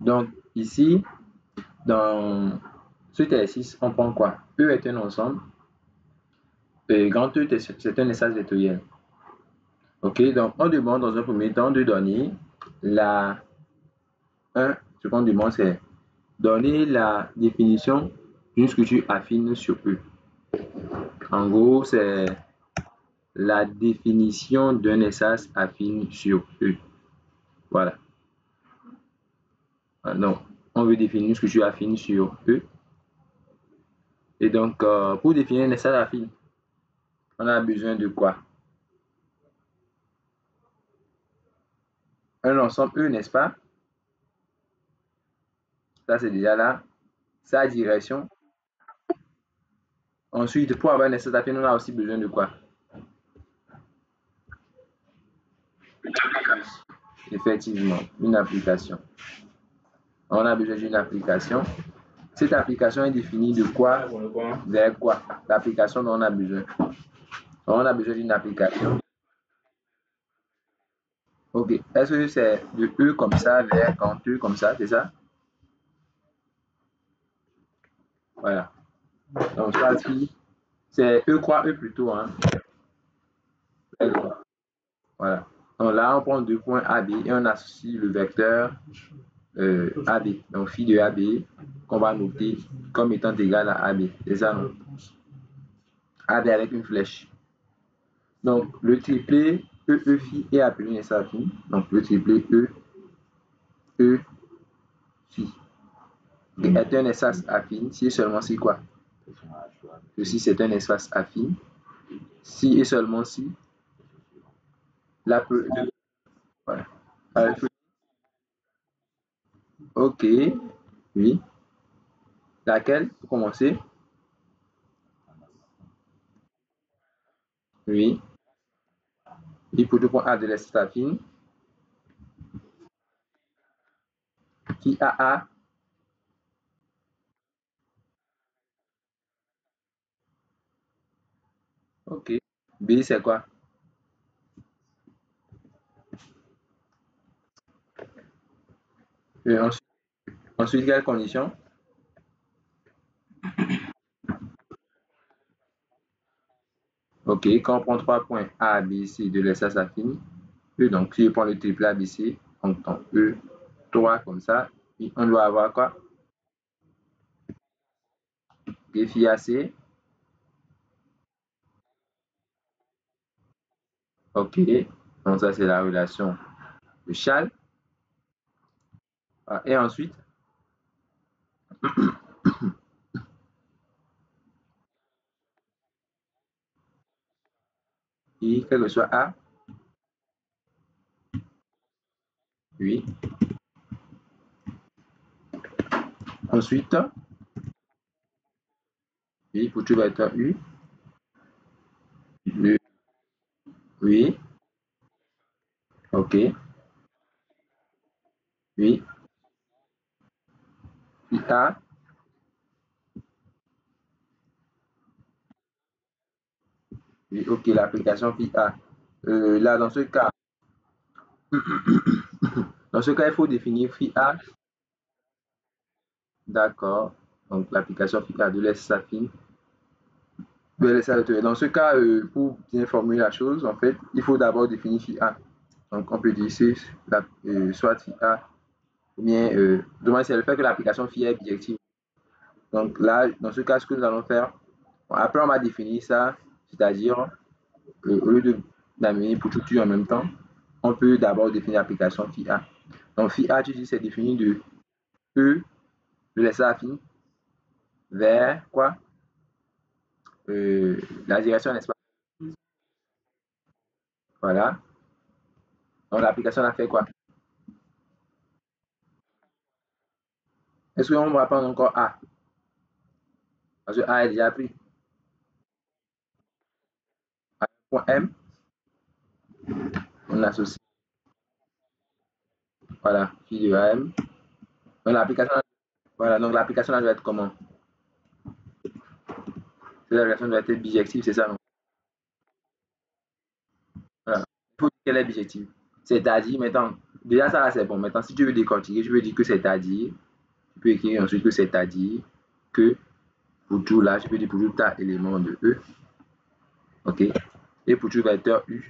Donc, ici, dans cet exercice, on prend quoi? E est un ensemble. Grand E, c'est un espace vectoriel. OK, donc on demande dans un premier temps de donner la 1, ce qu'on demande, c'est donner la définition d'une structure affine sur E. En gros, c'est la définition d'un espace affine sur E. Voilà. Donc, on veut définir une structure affine sur E. Et donc, pour définir un espace affine, on a besoin de quoi? Un ensemble E, n'est-ce pas? Ça, c'est déjà là. Sa direction. Ensuite, pour avoir un espace affine, on a aussi besoin de quoi? Effectivement, une application. On a besoin d'une application. Cette application est définie de quoi vers quoi? L'application dont on a besoin. On a besoin d'une application. Ok. Est-ce que c'est de E comme ça vers quand E comme ça, c'est ça? Voilà. Donc, ça, c'est E quoi E plutôt, hein? Voilà. Donc là, on prend deux points AB et on associe le vecteur AB. Donc, phi de AB qu'on va noter comme étant égal à AB. C'est ça, non? AB avec une flèche. Donc, le triplé E phi est appelé un espace affine. Donc, le triplé E phi est un espace affine si et seulement si quoi? Ceci, c'est un espace affine. Si et seulement si la voilà. Ok, oui. Laquelle, pour commencer? Oui. L'hypothétique A de l'espace affine. Qui A. Ok. B, c'est quoi? Ensuite, quelle condition? Ok, quand on prend 3 points A, B, C de l'espace affine, E, donc si je prends le triple A, B, C, on prend E, 3 comme ça, et on doit avoir quoi? Phi AC. Ok, donc ça c'est la relation de Chasles. Et ensuite, I, quel que soit A, oui. Ensuite, oui, pour tout vecteur U, le, oui, ok, oui, phi A, oui, ok, l'application phi A. Là, dans ce cas, il faut définir phi A, d'accord, donc l'application phi A de l'espace affine. Dans ce cas, pour bien formuler la chose, en fait, il faut d'abord définir phi A. Donc, on peut dire c'est soit phi A, ou bien, c'est le fait que l'application phi A est bijective. Donc là, dans ce cas, ce que nous allons faire, après on va définir ça, c'est-à-dire, au lieu d'amener pour tout en même temps, on peut d'abord définir l'application phi A. Donc phi A, tu dis, c'est défini de E de l'espace affine vers quoi? La direction n'est-ce pas? Voilà. Donc l'application a fait quoi? Est-ce qu'on va prendre encore A? Parce que A est déjà pris. À point M, on associe. Voilà, phi de AM. Donc l'application, voilà, donc l'application doit être comment? L'application doit être bijective, c'est ça, non? Voilà. Il faut dire qu'elle est bijective. C'est-à-dire, maintenant, déjà ça c'est bon. Maintenant, si tu veux décortiquer, tu veux dire que c'est-à-dire, tu peux écrire ensuite que c'est-à-dire que pour tout là, tu peux dire pour tout tas élément de E. OK? Et pour tout vecteur U,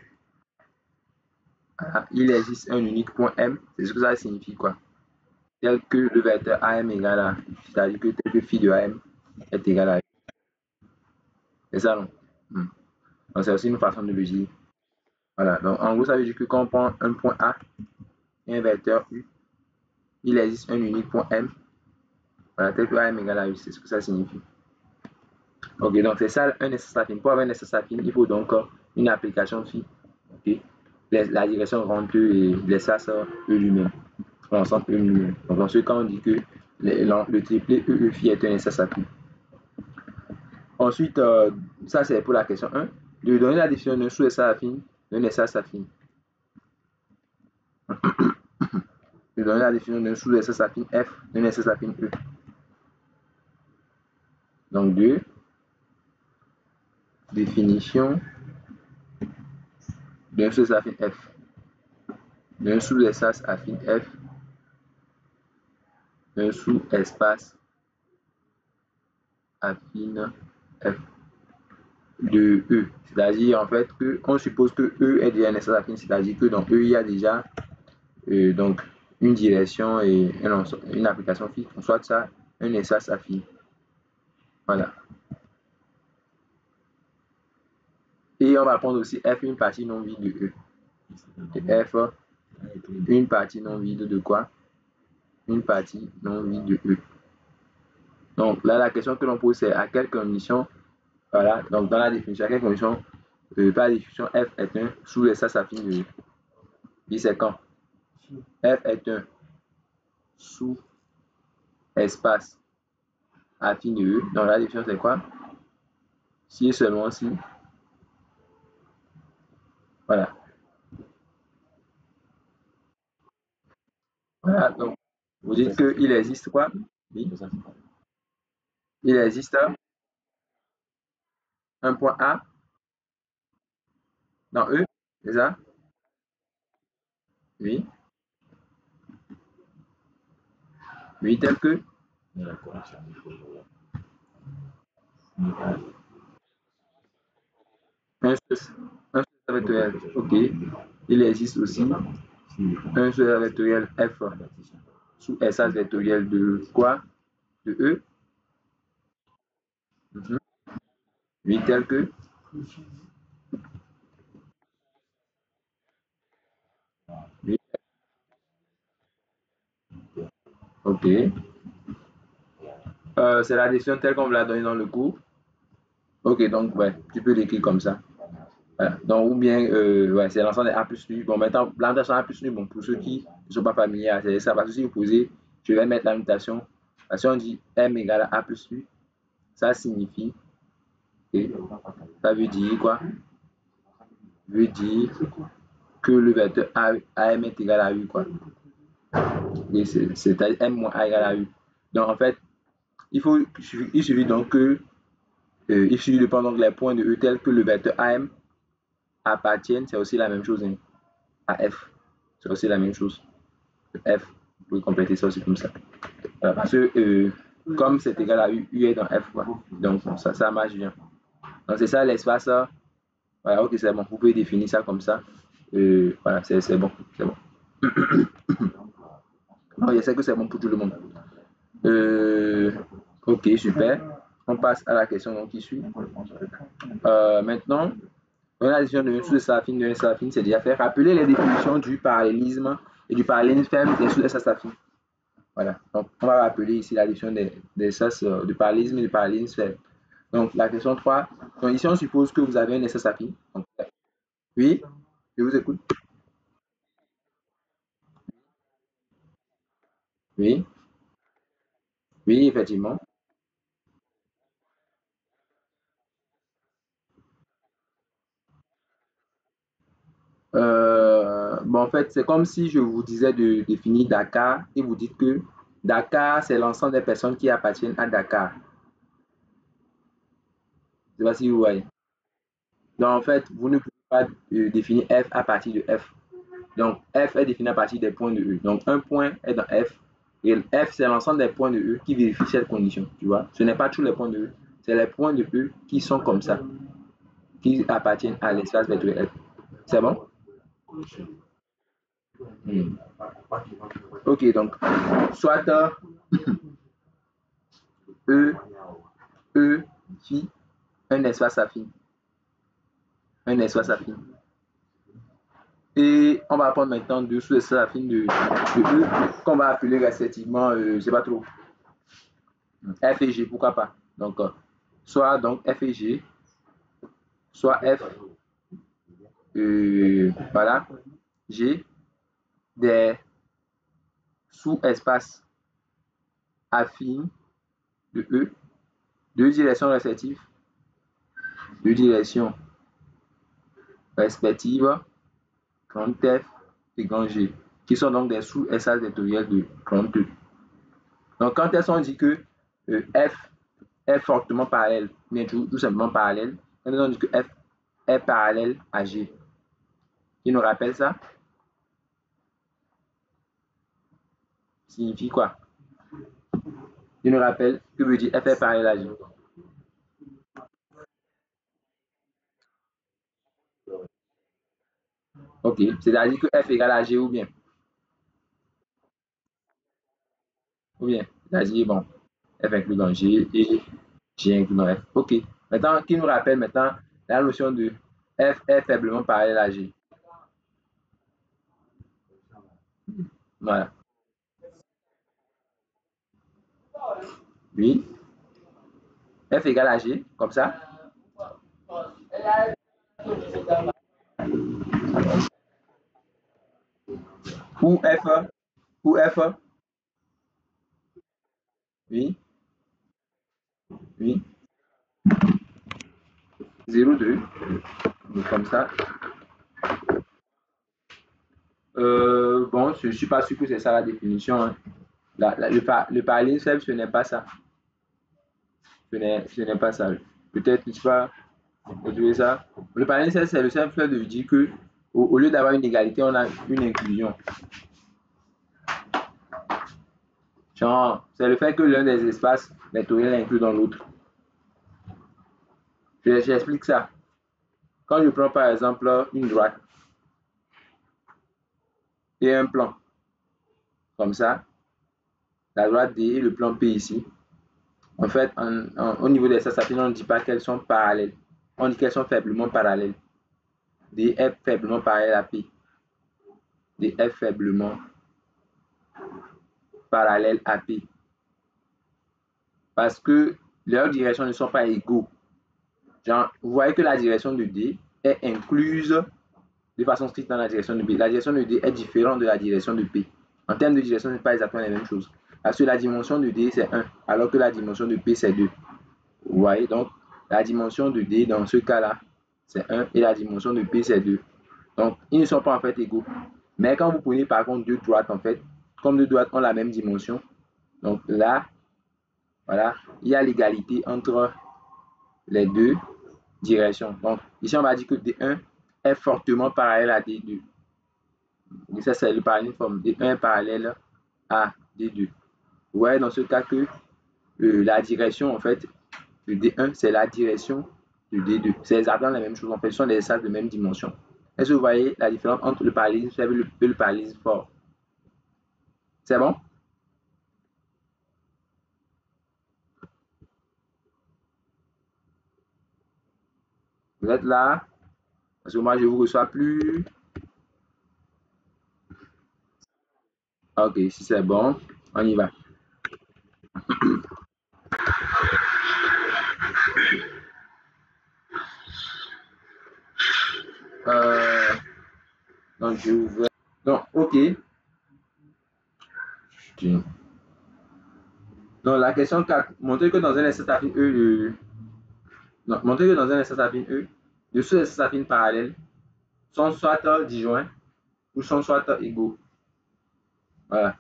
il existe un unique point M. C'est ce que ça signifie quoi? Tel que le vecteur AM égale à, c'est-à-dire que tel que phi de AM est égal à U. C'est ça, non? Donc, c'est aussi une façon de le dire. Voilà. Donc, en gros, ça veut dire que quand on prend un point A et un vecteur U, il existe un unique point M. Voilà, tel que AM égale à U. C'est ce que ça signifie. Ok, donc c'est ça un espace affine. Pour avoir un espace affine, il faut donc une application phi. Okay. La direction rentre et l'espace E lui-même. L'ensemble E lui-même. Donc dans ce cas, on dit que le triplet E phi est un espace affine. Ensuite, ça c'est pour la question 1. De donner la définition d'un sous-espace affine, d'un espace affine. De donner la définition d'un sous-espace affine F, d'un espace affine E. Donc 2. Définition d'un sous-espace affine F. D'un sous-espace affine F. Un sous-espace affine F de E. C'est-à-dire en fait qu'on suppose que E est déjà un espace affine, c'est-à-dire que dans E il y a déjà donc une direction et une application phi, soit ça un espace affine. Voilà. Et on va prendre aussi F une partie non vide de E. Et F une partie non vide de quoi? Une partie non vide de E. Donc là, la question que l'on pose, c'est à quelles conditions, voilà, donc dans la définition, à quelles conditions, par la définition, F est un sous-espace affine de E. Et c'est quand F est un sous-espace affine de E. Donc la définition, c'est quoi? Si et seulement si. Voilà. Voilà, donc vous dites qu'il existe quoi? Oui. Il existe un point A dans E, c'est ça? Oui. Oui, tel que un seul vectoriel. OK. Il existe aussi un seul vectoriel F sous espace vectoriel de quoi? De E. Oui, tel que. Oui. OK. C'est la définition telle qu'on me l'a donnée dans le cours. OK, donc ouais, tu peux l'écrire comme ça. Voilà. Donc, ou bien, ouais, c'est l'ensemble des A plus nu. Bon, maintenant, l'annotation A plus nu, bon, pour ceux qui ne sont pas familiers, c'est ça. Parce que si vous posez, je vais mettre la notation. Si on dit M égale à A plus nu, ça signifie, et ça veut dire quoi? Ça veut dire que le vecteur AM est égal à U, quoi. C'est-à-dire M moins A égale à U. Donc, en fait, il suffit donc que, il suffit de prendre donc les points de E tels que le vecteur AM appartiennent, c'est aussi la même chose, hein, à F. C'est aussi la même chose. F, vous pouvez compléter ça aussi comme ça. Voilà, parce que comme c'est égal à U, U est dans F, quoi. Donc ça marche bien. Donc c'est ça l'espace. Voilà, ok, c'est bon. Vous pouvez définir ça comme ça. Voilà, c'est bon. C'est bon. Non, je sais que c'est bon pour tout le monde. Ok, super. On passe à la question qui suit. Maintenant, on a la définition de sous-espace de sous c'est déjà fait. Rappelez les définitions du parallélisme et du parallélisme ferme des sous-espaces affines. Voilà. Donc, on va rappeler ici la définition des sens du parallélisme et du parallélisme ferme. Donc, la question 3. Donc, ici, on suppose que vous avez un espace affine. Donc, oui, je vous écoute. Oui, oui, effectivement. Bon, en fait, c'est comme si je vous disais de définir Dakar et vous dites que Dakar, c'est l'ensemble des personnes qui appartiennent à Dakar. Je ne sais pas si vous voyez. Donc, en fait, vous ne pouvez pas définir F à partir de F. Donc, F est défini à partir des points de E. Donc, un point est dans F. Et F, c'est l'ensemble des points de E qui vérifient cette condition. Tu vois, ce n'est pas tous les points de E. C'est les points de E qui sont comme ça, qui appartiennent à l'espace vectoriel F. C'est bon? Ok, donc, soit E, E, phi, un espace affine. Un espace affine. Et on va prendre maintenant deux sous-espaces affines de E qu'on va appeler respectivement, je ne sais pas trop, F et G, pourquoi pas. Donc, soit donc F et G, soit F, voilà, G, des sous-espaces affines de E, deux directions respectives, deux directions respectives, grand F et grand G, qui sont donc des sous-espaces vectoriels de grand E. Donc, quand elles sont dit que F est fortement parallèle, bien tout simplement parallèle, quand on dit que F est parallèle à G. Qui nous rappelle ça? Signifie quoi? Qui nous rappelle que veut dire F est parallèle à G? Ok, c'est-à-dire que F égale à G ou bien? Ou bien, c'est-à-dire, bon, F inclus dans G et G inclus dans F. Ok, maintenant, qui nous rappelle maintenant la notion de F est faiblement parallèle à G? Voilà. Oui, F égale à G, comme ça. Ou F, ou F, oui, oui, 0,2, comme ça. Bon, je ne suis pas sûr que c'est ça la définition. Hein. Le parallélisme, ce n'est pas ça. Ce n'est pas ça. Peut-être, je ne sais pas, retrouver ça. Le parallélisme, c'est le simple fait de dire que au lieu d'avoir une égalité, on a une inclusion. Genre, c'est le fait que l'un des espaces vectoriels est inclus dans l'autre. J'explique ça. Quand je prends par exemple une droite et un plan, comme ça, la droite D et le plan P ici, en fait, au niveau des espaces affines, on ne dit pas qu'elles sont parallèles. On dit qu'elles sont faiblement parallèles. D est faiblement parallèle à P. D est faiblement parallèle à P. Parce que leurs directions ne sont pas égaux. Genre, vous voyez que la direction de D est incluse de façon stricte dans la direction de B. La direction de D est différente de la direction de P. En termes de direction, ce n'est pas exactement la même chose. Parce que la dimension de D, c'est 1, alors que la dimension de P, c'est 2. Vous voyez, donc, la dimension de D, dans ce cas-là, c'est 1 et la dimension de P, c'est 2. Donc, ils ne sont pas en fait égaux. Mais quand vous prenez par contre deux droites, en fait, comme deux droites ont la même dimension, donc là, voilà, il y a l'égalité entre les deux directions. Donc, ici, on va dire que D1 est fortement parallèle à D2. Et ça, c'est le parallélisme forme D1 parallèle à D2. Vous voyez dans ce cas que la direction, en fait, de D1, c'est la direction de D2. C'est exactement la même chose. En fait, ce sont des espaces de même dimension. Est-ce que vous voyez la différence entre le parallélisme faible et le parallélisme fort? C'est bon? Vous êtes là? Parce que moi, je ne vous reçois plus. Ok, si c'est bon, on y va. Euh, donc, je ouvre. Donc, ok. Donc, la question 4. Montrer que dans un espace affine E, montrer que dans un espace affine E, de sous espaces affines parallèles sont soit disjoints ou sont soit égaux. Voilà.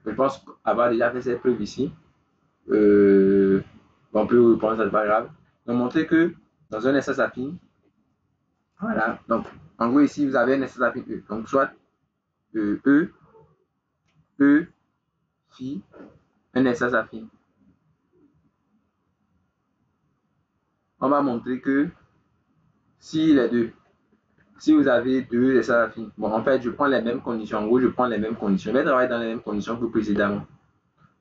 Je pense avoir déjà fait cette preuve ici. On peut reprendre, ça c'est pas grave. Donc, montrer que dans un espace affine, voilà. Donc, en gros, ici, vous avez un espace affine E. Donc, soit E phi un espace affine. On va montrer que si les deux, si vous avez deux espaces affines, bon, en fait, je prends les mêmes conditions. En gros, je prends les mêmes conditions. Je vais travailler dans les mêmes conditions que précédemment.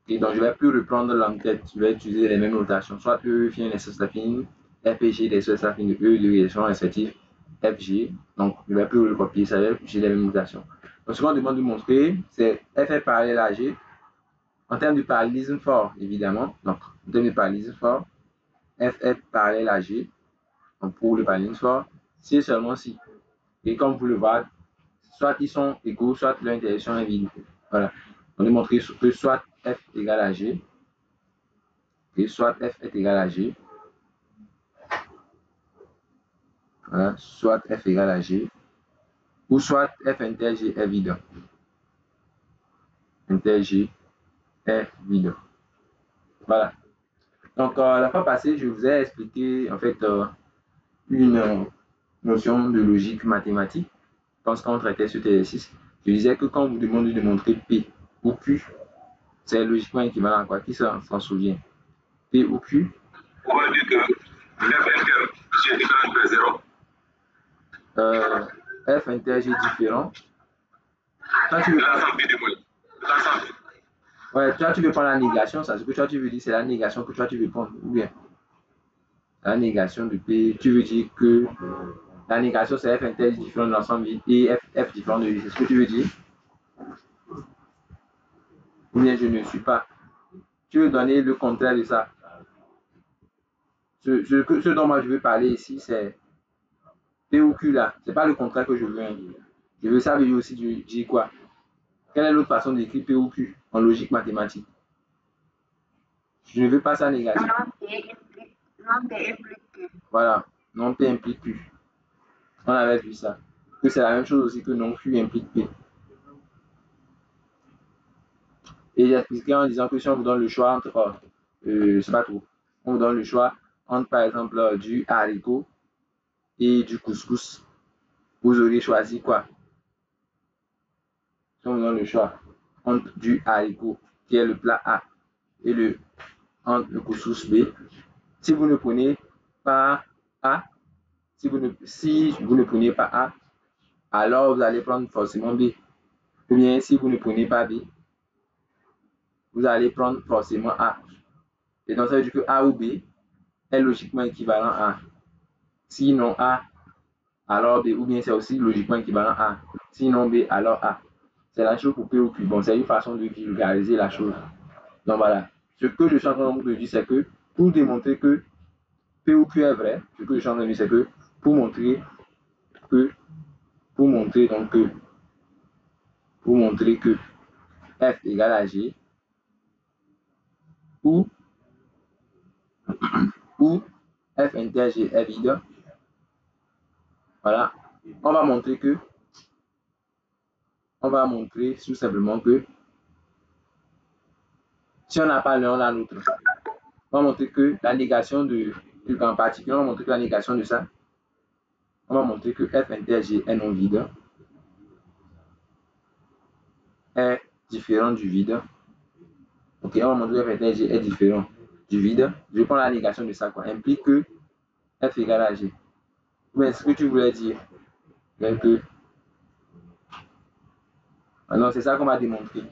Et donc, je vais plus reprendre l'enquête. Je vais utiliser les mêmes notations. Soit E phi un espace affine, F et G des espaces affines de E, de réaction respective, FG. Donc, je ne vais plus recopier ça, j'ai les mêmes notations. Donc, ce qu'on demande de montrer, c'est F est parallèle à G en termes de parallélisme fort, évidemment. Donc, en termes de parallélisme fort, F est parallèle à G. Donc, pour le parallélisme fort, c'est seulement si. Et comme vous le voyez, soit ils sont égaux, soit leur intersection est vide. Voilà. On a montré que soit F égale à G, et soit F est égal à G. Voilà. Soit F égale à G, ou soit F inter G est vide. Inter G est vide. Voilà. Donc, la fois passée, je vous ai expliqué en fait une notion de logique mathématique. Je pense qu'on traitait cet exercice. Je disais que quand on vous demande de montrer P ou Q, c'est logiquement équivalent à quoi? Qui s'en souvient? P ou Q? On va dire que F inter G différent de 0. F inter G différent. Toi, tu veux ouais, toi, tu veux prendre la négation, ça. Ce que toi, tu veux dire, c'est la négation que toi, tu veux prendre. Ou bien la négation de P, tu veux dire que la négation, c'est F inter G différent de l'ensemble vide et F différent de lui. C'est ce que tu veux dire? Ou bien je ne suis pas. Tu veux donner le contraire de ça. Ce dont moi je veux parler ici, c'est P ou Q là. C'est pas le contraire que je veux. Hein. Je veux ça veut dire aussi dire quoi? Quelle est l'autre façon d'écrire P ou Q en logique mathématique? Je ne veux pas ça négatif. Non P implique Q. Voilà, non P implique Q. On avait vu ça. Que c'est la même chose aussi que non Q implique P. Et j'ai expliqué en disant que si on vous donne le choix entre, c'est pas trop, on vous donne le choix entre par exemple du haricot et du couscous, vous auriez choisi quoi? Si on vous donne le choix entre du haricot, qui est le plat A, et entre le couscous B, si vous ne prenez pas A, si vous ne prenez pas A, alors vous allez prendre forcément B. Ou bien si vous ne prenez pas B, vous allez prendre forcément A. Et donc ça veut dire que A ou B est logiquement équivalent à sinon A, alors B, ou bien c'est aussi logiquement équivalent à sinon B, alors A. C'est la chose pour P ou Q. Bon, c'est une façon de vulgariser la chose. Donc voilà. Ce que je suis en train de dire, c'est que pour démontrer que P ou Q est vrai, ce que je suis en train de dire, c'est que pour montrer que, pour montrer donc que, pour montrer que F égale à G, ou F inter G est vide, voilà, on va montrer tout simplement que si on n'a pas l'un, on a l'autre. On va montrer que la négation en particulier, on va montrer que la négation de ça, on va montrer que F inter G est non vide, est différent du vide. Ok, on va montrer que F inter G est différent du vide. Je prends la négation de ça, quoi. Implique que F égale à G. Mais ce que tu voulais dire, c'est que. Ah non, c'est ça qu'on va démontrer.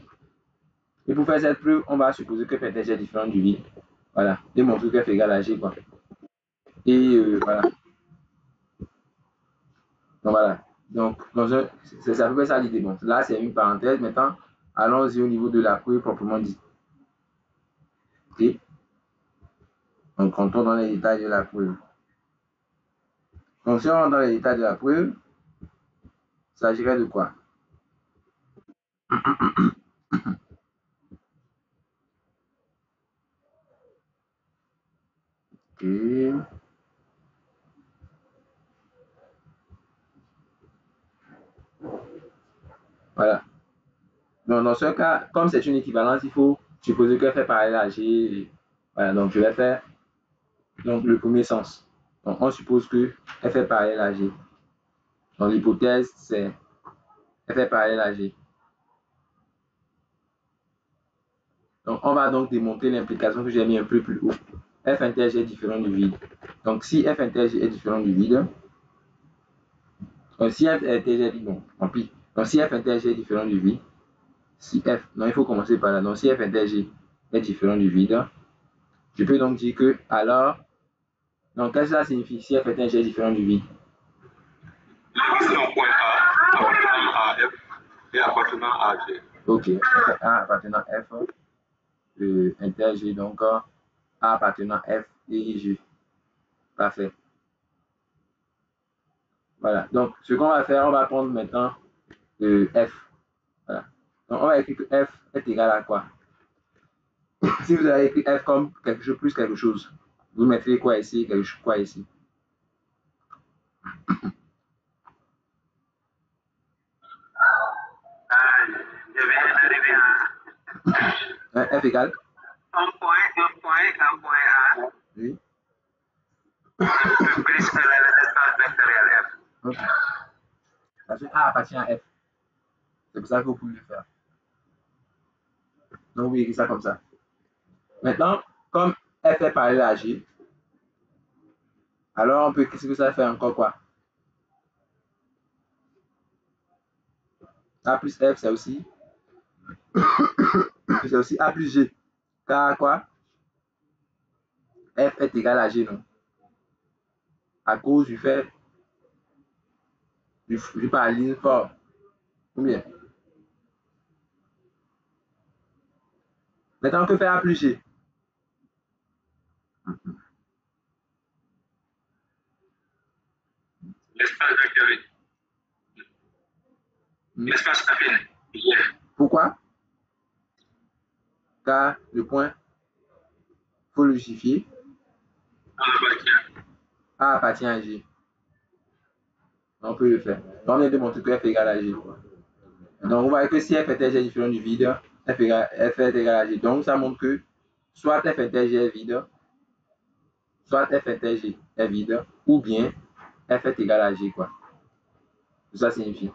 Et pour faire cette preuve, on va supposer que F inter G est différent du vide. Voilà, démontrer que F égale à G, quoi. Et voilà. Donc voilà. Donc, c'est à peu près ça l'idée. Bon, là, c'est une parenthèse. Maintenant, allons-y au niveau de la preuve proprement dit. Ok. Donc, rentrons dans les détails de la preuve. Donc, si on rentre dans les détails de la preuve, il s'agirait de quoi? Ok. Voilà. Donc, dans ce cas, comme c'est une équivalence, il faut supposer que F est parallèle à G. Voilà, donc je vais faire donc, le premier sens. Donc, on suppose que F est parallèle à G. Donc, l'hypothèse, c'est F est parallèle à G. Donc, on va donc démontrer l'implication que j'ai mis un peu plus haut. F inter G est différent du vide. Donc, si F inter G est différent du vide, si F inter G est, bon, tant pis. Donc, si F inter G est différent du vide, si F, non, il faut commencer par là. Donc, si F inter G est différent du vide, je peux donc dire que, alors, donc, qu'est-ce que ça signifie si F inter G est différent du vide? C'est un point A appartenant à F et appartenant à G. Ok, A appartenant à F, inter G, donc A appartenant à F et G. Parfait. Voilà. Donc, ce qu'on va faire, on va prendre maintenant F. Voilà. Donc, on va écrire que F est égal à quoi? Si vous avez écrit F comme quelque chose plus quelque chose, vous mettrez quoi ici, quelque chose quoi ici? Je viens d'arriver à F égale? un point A. Oui. Plus que l'espace vectoriel F. Ok. Parce que A appartient à F. C'est pour ça que vous pouvez le faire. Donc, vous écrivez ça comme ça. Maintenant, comme F est parallèle à G, alors on peut, qu'est-ce que ça fait encore quoi? A plus F, c'est aussi A plus G. Car quoi? F est égal à G, non? À cause du fait du parallélisme fort. Combien? Maintenant, que fait A plus G? L'espace vectoriel. L'espace affine. Pourquoi? Car le point, il faut le justifier. A appartient à G. On peut le faire. Donc, on vient de montrer que F est égal à G. Donc, vous voyez que si F inter G est différent du vide, F est égal à G. Donc, ça montre que soit F inter G est vide, soit F inter G est vide, ou bien F est égal à G, quoi. Ça signifie.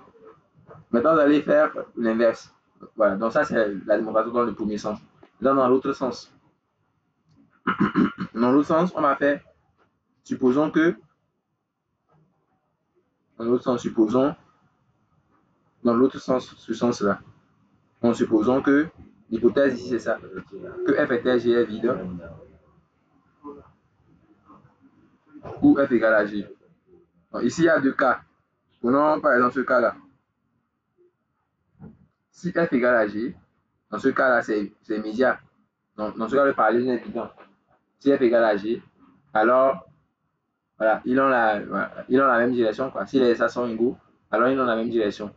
Maintenant, vous allez faire l'inverse. Voilà. Donc, ça, c'est la démonstration dans le premier sens. Dans l'autre sens. Dans l'autre sens, on va faire, supposons que, dans l'autre sens, supposons, dans l'autre sens, ce sens-là, en supposant que, l'hypothèse ici, c'est ça, que F inter G est vide, ou F égale à G. Donc, ici, il y a deux cas. Prenons par exemple ce cas-là. Si F égale à G, dans ce cas-là, c'est immédiat. Donc, dans ce cas, le parallélisme est évident. Si F égale à G, alors, voilà, ils ont la même direction, quoi. Si les SA sont égaux, alors ils ont la même direction.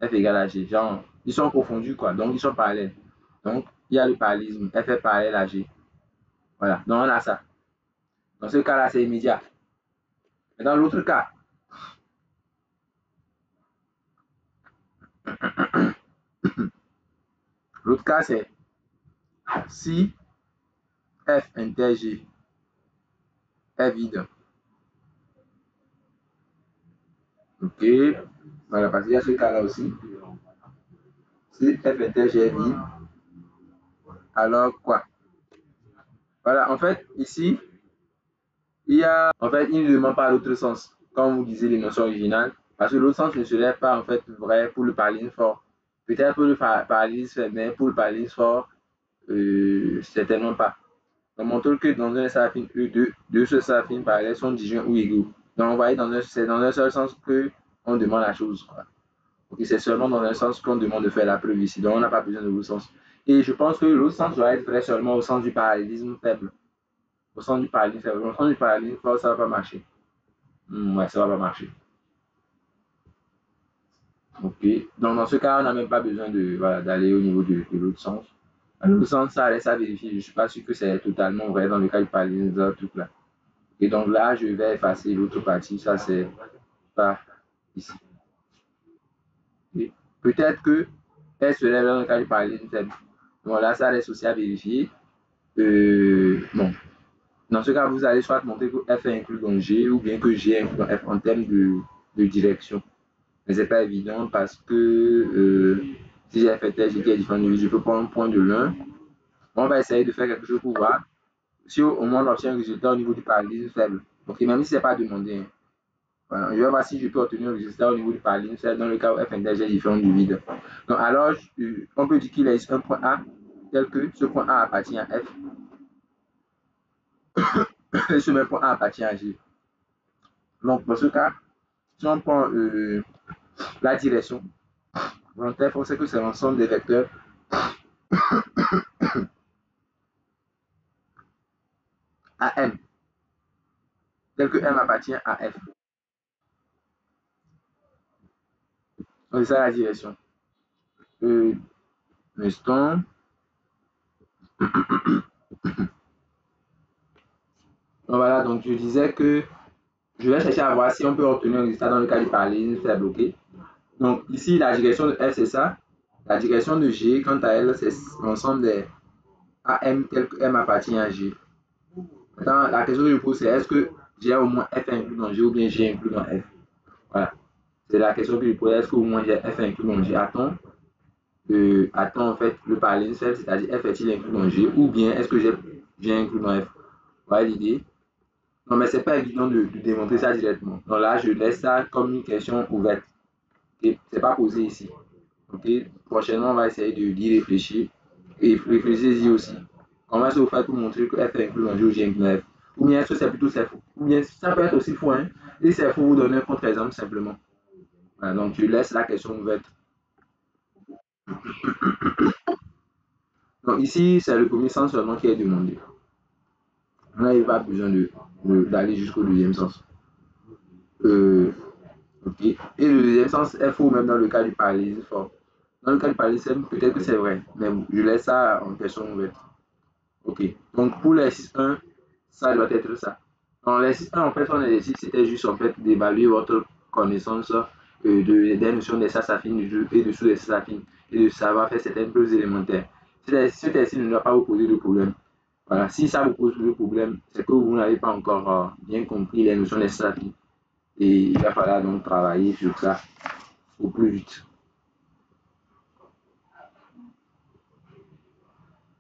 F égale à G. Genre, ils sont confondus, quoi. Donc, ils sont parallèles. Donc, il y a le parallélisme. F est parallèle à G. Voilà. Donc, on a ça. Dans ce cas-là, c'est immédiat. Mais dans l'autre cas, l'autre cas, c'est si F inter G est vide. Ok. Voilà, parce qu'il y a ce cas-là aussi. Si F inter G est vide, alors quoi? Voilà, en fait, ici, en fait, il ne demande pas l'autre sens, comme vous disiez les notions originales, parce que l'autre sens ne serait pas, en fait, vrai pour le parallélisme fort. Peut-être pour le parallélisme faible, mais pour le parallélisme fort, certainement pas. On montre que dans un cercle affine E2, deux cercles affines parallèles sont disjoints ou égaux. Donc, vous voyez, c'est dans un seul sens qu'on demande la chose, quoi. Okay, c'est seulement dans un sens qu'on demande de faire la preuve ici. Donc, on n'a pas besoin de l'autre sens. Et je pense que l'autre sens doit être vrai seulement au sens du parallélisme faible. Au sens du parallélisme faible. Au sens du parallélisme fort, ça ne va pas marcher. Ouais, ça ne va pas marcher. Ok. Donc, dans ce cas, on n'a même pas besoin de, voilà, d'aller au niveau de l'autre sens. L'autre sens, ça reste à vérifier. Je ne suis pas sûr que c'est totalement vrai dans le cas du parallélisme, tout là. Et donc là, je vais effacer l'autre partie. Ça, c'est pas ici. Peut-être que elle serait dans le cas du parallélisme faible. Bon, là, ça reste aussi à vérifier. Bon, dans ce cas, vous allez soit montrer que F est inclus dans G ou bien que G est inclus dans F en termes de direction. Mais ce n'est pas évident parce que si j'ai fait tel G qui est différent de lui, je peux prendre un point de l'un On va essayer de faire quelque chose pour voir si au moins on obtient un résultat au niveau du parallélisme faible. Ok, même si ce n'est pas demandé. Hein. Voilà. Je vais voir si je peux obtenir un résultat au niveau du parallélisme faible dans le cas où f intéger est différent du vide. Donc alors, on peut dire qu'il existe un point A tel que ce point A appartient à F et ce même point A appartient à G. Donc dans ce cas, si on prend la direction, on sait que c'est l'ensemble des vecteurs AM, tel que M appartient à F. Donc c'est ça la direction. Instant. Donc voilà, donc je disais que je vais chercher à voir si on peut obtenir un résultat dans le cas du parallélisme faible, ok? Donc ici, la direction de F, c'est ça. La direction de G, quant à elle, c'est l'ensemble des AM tel que M appartient à G. Maintenant, la question que je pose, c'est est-ce que j'ai au moins F inclus dans G ou bien G inclus dans F? Voilà. C'est la question que je pose. Est-ce qu'au moins j'ai F inclus dans G? Attends en fait le parallélisme faible, c'est-à-dire F est-il inclus dans G ou bien est-ce que j'ai G inclus dans F? Voilà l'idée. Non, mais c'est pas évident de démontrer ça directement. Donc là, je laisse ça comme une question ouverte. Okay? C'est pas posé ici. Ok? Prochainement, on va essayer d'y réfléchir. Et réfléchissez-y aussi. Comment est-ce que vous faites pour montrer que F est inclus dans G ou G inclus dans F? Ou bien est-ce que c'est plutôt c'est faux? Ou bien ça peut être aussi faux. Hein? Et c'est faux, vous donner un contre-exemple simplement. Voilà, donc je laisse la question ouverte. Donc ici, c'est le premier sens seulement qui est demandé. On n'a pas besoin d'aller jusqu'au deuxième sens. Ok. Et le deuxième sens est faux même dans le cas du parallélisme fort. Dans le cas du parallélisme, peut-être que c'est vrai, mais je laisse ça en question ouverte. Ok. Donc pour l'exercice 1, ça doit être ça. Dans l'exercice 1, en fait, son exercice, c'était juste en fait d'évaluer votre connaissance des notions des sas affines et de sous des sas affines et de savoir faire certaines preuves élémentaires. Cet exercice ne doit pas vous poser de problème. Voilà. Si ça vous pose de problème, c'est que vous n'avez pas encore bien compris les notions des sas affines. Et il va falloir donc travailler sur ça au plus vite.